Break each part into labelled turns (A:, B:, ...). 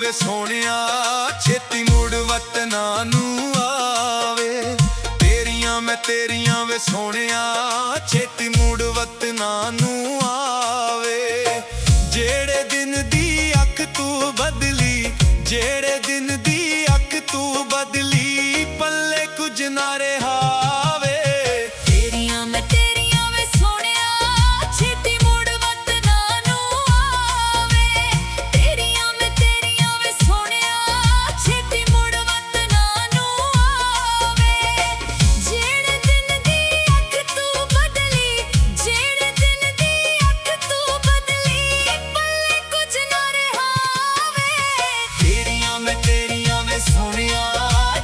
A: ਵੇ ਸੋਹਣਿਆ ਛੇਤੀ ਮੁੜ ਵਤਨਾਂ ਨੂੰ ਆਵੇ। ਤੇਰੀਆਂ ਵੇ ਸੋਹਣਿਆ ਛੇਤੀ ਮੁੜ ਵਤਨਾਂ ਨੂੰ ਆਵੇ। ਜਿਹੜੇ ਦਿਨ ਦੀ ਅੱਖ ਤੂੰ ਬਦਲੀ, ਜਿਹੜੇ ਦਿਨ ਦੀ ਅੱਖ ਤੂੰ ਬਦਲੀ, ਪੱਲੇ ਕੁਝ ਨਾ ਰਿਹਾ ਵੇ।
B: ਤੇਰੀਆਂ ਵੇ ਸੋਹਣਿਆ ਛੇਤੀ ਮੁੜ ਵਤਨਾਂ ਨੂੰ ਆਵੇ। ਤੇਰੀਆਂ ਵੇ ਸੋਹਣਿਆ ਛੇਤੀ ਮੁੜ ਵਤਨਾਂ ਨੂੰ ਆਵੇ। ਜਿਹੜੇ ਦਿਨ ਦੀ ਅੱਖ ਤੂੰ ਬਦਲੀ, ਜਿਹੜੇ ਦਿਨ ਦੀ ਅੱਖ ਤੂੰ ਬਦਲੀ, ਪੱਲੇ ਕੁਝ ਨਾ ਰਿਹਾ ਵੇ।
A: ਤੇਰੀਆਂ ਵੇ ਸੋਹਣਿਆ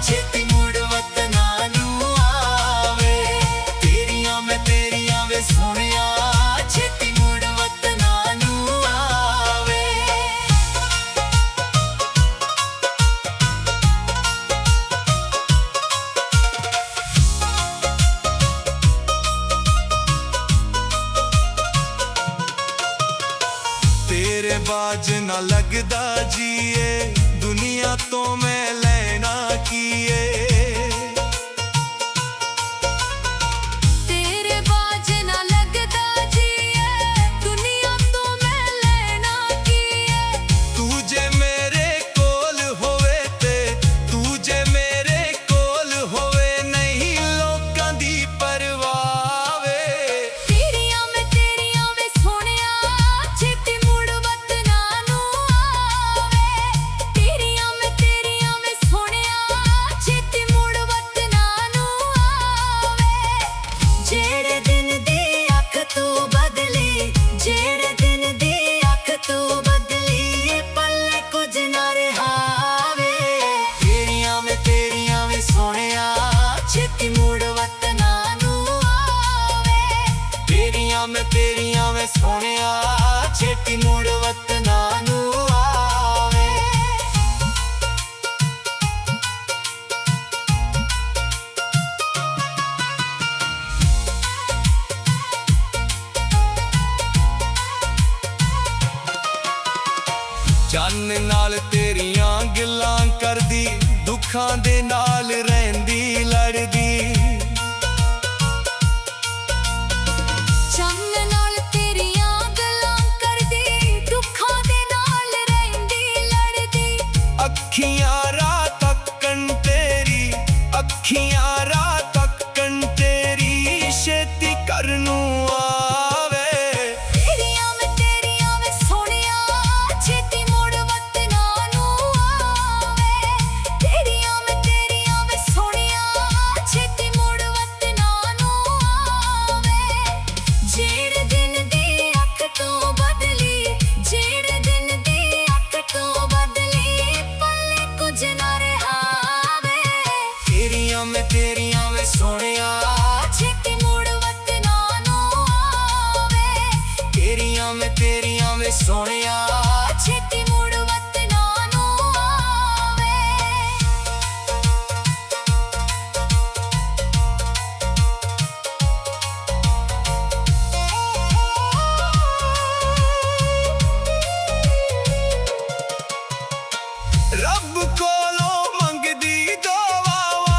A: ਛੇਤੀ ਮੁੜ ਵਤਨਾਂ ਨੂੰ ਆਵੇ। ਤੇਰੀਆਂ ਵੇ ਸੋਹਣਿਆ ਛੇਤੀ ਮੁੜ ਵਤਨਾਂ ਨੂੰ ਆਵੇ। ਤੇਰੇ ਬਾਝ ਨਾ ਲੱਗਦਾ ਜੀਏ, ਦੁਨੀਆ ਤੋਂ ਮੈਂ ਲੈਣਾ ਕੀਏ।
B: ਤੇਰੇ ਬਾਝ ਨਾ ਲੱਗਦਾ ਜੀਏ, ਦੁਨੀਆ ਤੋਂ ਮੈਂ ਲੈਣਾ ਕੀਏ।
A: ਤੂੰ ਜੇ ਮੇਰੇ ਕੋਲ ਹੋਵੇ ਤੇ, ਤੂੰ ਜੇ ਮੇਰੇ ਕੋਲ ਹੋਵੇ, ਨਹੀਂ ਲੋਕਾਂ ਦੀ ਪਰਵਾਹ ਵੇ।
B: ਤੇਰੀਆਂ ਵੇ ਸੋਹਣਿਆ ਛੇਤੀ ਮੁੜ ਵਤਨਾਂ ਨੂੰ ਆਵੇ। ਤੇਰੀਆਂ ਵੇ ਸੋਹਣਿਆ ਛੇਤੀ ਮੁੜ ਵਤਨਾਂ ਨੂੰ ਆਵੇ। ਜਿਹੜੇ ਦਿਨ ਦੀ ਅੱਖ ਤੂੰ ਬਦਲੀ, ਜਿਹੜੇ ਦਿਨ ਦੀ ਅੱਖ ਤੂੰ ਬਦਲੀ, ਇਹ ਪੱਲੇ ਕੁਝ ਨਾ ਰਿਹਾ ਵੇ।
A: ਤੇਰੀਆਂ ਵੇ ਸੋਹਣਿਆ
B: ਛੇਤੀ ਮੁੜ ਵਤਨਾਂ ਨੂੰ ਆਵੇ।
A: ਤੇਰੀਆਂ ਵੇ ਸੋਹਣਿਆ ਛੇਤੀ ਮੁੜ ਵਤਨਾਂ ਨੂੰ ਆਵੇ। ਚੰਨ ਨਾਲ ਤੇਰੀਆਂ ਗੱਲਾਂ ਕਰਦੀ, ਦੁੱਖਾਂ ਦੇ ਨਾਲ ਰਹਿੰਦੀ ਲੜਦੀ।
B: ਚੰਨ ਨਾਲ ਤੇਰੀਆਂ ਗੱਲਾਂ ਕਰਦੀ, ਦੁੱਖਾਂ ਦੇ ਨਾਲ ਰਹਿੰਦੀ ਲੜਦੀ।
A: ਅੱਖੀਆਂ ਰਾਤ ਤੱਕਣ ਤੇਰੀ, ਅੱਖੀਆਂ ਰਾਤ ਤੱਕਣ ਤੇਰੀ, ਛੇਤੀ ਘਰ ਨੂੰ ਆਵੇ।
B: ਤੇਰੀਆਂ ਵੇ ਸੋਹਣਿਆ ਛੇਤੀ ਮੁੜ ਵਤਨਾਂ ਨੂੰ ਆਵੇ। ਤੇਰੀਆਂ ਵੇ ਸੋਹਣਿਆ ਛੇਤੀ ਮੁੜ ਵਤਨਾਂ ਨੂੰ ਆਵੇ। ਜਿਹੜੇ ਦਿਨ ਦੀ ਅੱਖ ਤੋਂ ਬਦਲੀ, ਜਿਹੜੇ ਦਿਨ ਦੀ ਅੱਖ ਤੋਂ ਬਦਲੀ, ਪੱਲੇ ਕੁਝ ਨਾ ਰਿਹਾ ਵੇ।
A: ਤੇਰੀਆਂ ਵੇ ਸੋਹਣਿਆ
B: ਛੇਤੀ ਮੁੜ ਵਤਨਾਂ ਨੂੰ ਆਵੇ।
A: ਤੇਰੀਆਂ ਵੇ ਸੋਹਣਿਆ
B: ਛੇਤੀ ਮੁੜ ਵਤਨਾਂ ਨੂੰ ਆਵੇ।
A: ਰੱਬ ਕੋਲੋਂ ਮੰਗਦੀ ਦੁਆਵਾਂ,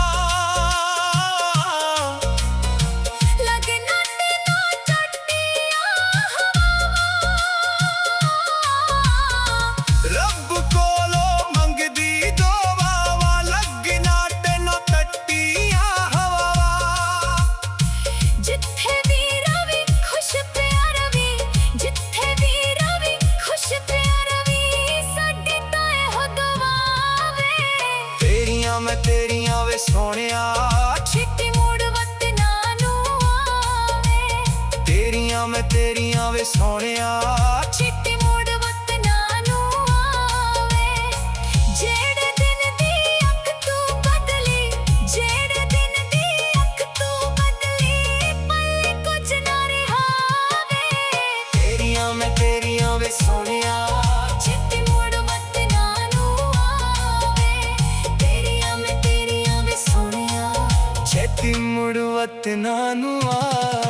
B: ਲੱਗਣਾ ਤੇ ਨਾ ਟੱਟੀਆਂ ਹਵਾਵਾਂ।
A: ਰੱਬ ਕੋਲੋਂ ਮੰਗਦੀ ਦੁਆਵਾਂ, ਲੱਗਣਾ ਤੇ ਨਾ ਟੱਟੀਆਂ ਹਵਾਵਾਂ।
B: ਜਿੱਥੇ ਵੀ ਰਵੀ ਖੁਸ਼ ਪਿਆ ਰਵੀ, ਜਿੱਥੇ ਵੀ ਰਵੀ ਖੁਸ਼ ਪਿਆ ਰਵੀ, ਸਾਡੀ ਤਾਂ ਇਹੋ ਦੁਆ ਵੇ।
A: ਤੇਰੀਆਂ ਵੇ ਸੋਹਣਿਆ
B: ਛੇਤੀ ਮੁੜ ਵਤਨਾਂ ਨੂੰ ਆਵੇ।
A: ਤੇਰੀਆਂ ਵੇ ਸੋਹਣਿਆ
B: ਛੇਤੀ ਮੁੜ ਵਤਨਾਂ ਨੂੰ ਆਵੇ। ਜਿਹੜੇ ਦਿਨ ਦੀ ਅੱਖ ਤੂੰ ਬਦਲੀ, ਜਿਹੜੇ ਦਿਨ ਦੀ ਅੱਖ ਤੂੰ ਬਦਲੀ, ਪੱਲੇ ਕੁਝ ਨਾ ਰਿਹਾ ਵੇ।
A: ਤੇਰੀਆਂ ਵੇ ਸੋਹਣਿਆ
B: ਛੇਤੀ ਮੁੜ ਵਤਨਾਂ ਨੂੰ ਆਵੇ। ਤੇਰੀਆਂ ਵੇ ਸੋਹਣਿਆ
A: ਛੇਤੀ ਮੁੜ ਵਤਨਾਂ ਨੂੰ ਆਵੇ।